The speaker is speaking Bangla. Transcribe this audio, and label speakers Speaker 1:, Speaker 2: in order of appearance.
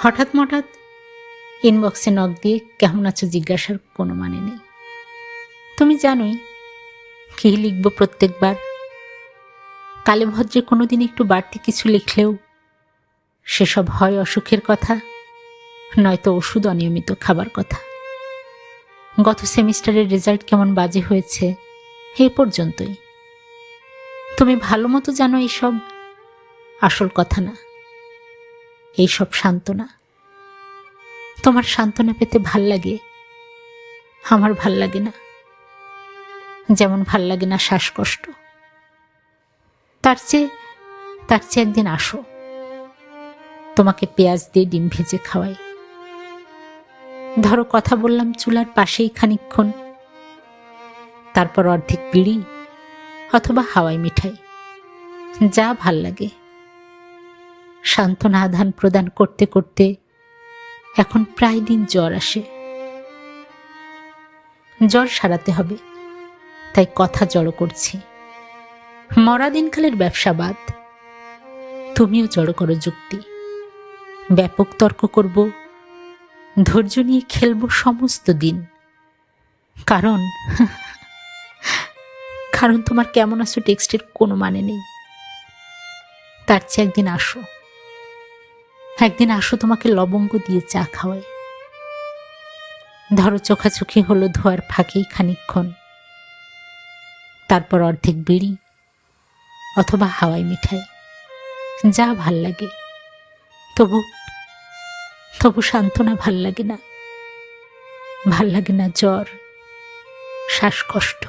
Speaker 1: হঠাৎ ইনবক্সে নক দিয়ে কেমন আছো জিজ্ঞাসার কোনো মানে নেই। তুমি জানোই কি লিখব প্রত্যেকবার। কালে ভদ্রে কোনোদিন একটু বাড়তি কিছু লিখলেও সেসব হয় অসুখের কথা, নয়তো ওষুধ অনিয়মিত খাবার কথা। গত সেমিস্টারের রেজাল্ট কেমন বাজে হয়েছে এ পর্যন্তই। তুমি ভালো মতো জানো এইসব আসল কথা না, এইসব সান্ত্বনা। তোমার সান্ত্বনা পেতে ভাল লাগে, আমার ভাল লাগে না। যেমন ভাল লাগে না শ্বাসকষ্ট। তার চেয়ে একদিন আসো, তোমাকে পেঁয়াজ দিয়ে ডিম ভেজে খাওয়াই। ধরো কথা বললাম চুলার পাশেই খানিকক্ষণ, তারপর অর্ধেক বিড়ি অথবা হাওয়াই মিঠাই, যা ভাল লাগে। সান্ত্বনা আদান প্রদান করতে করতে এখন প্রায় দিন জ্বর আসে। জ্বর সারাতে হবে, তাই কথা জড়ো করছি। মরা দিনকালের ব্যবসা বাদ, তুমিও জড়ো করো যুক্তি। ব্যাপক তর্ক করব, ধৈর্য নিয়ে খেলবো সমস্ত দিন। কারণ তোমার কেমন আছো টেক্সটের কোনো মানে নেই। তার চেয়ে একদিন আসো তোমাকে লবঙ্গ দিয়ে চা খাওয়াই। ধরো চোখাচোখি হলো ধোয়ার ফাঁকেই খানিকক্ষণ, তারপর অর্ধেক বিড়ি অথবা হাওয়াই মিঠাই, যা ভাল লাগে। তবু সান্ত্বনা ভাল লাগে না, জ্বর, শ্বাসকষ্ট।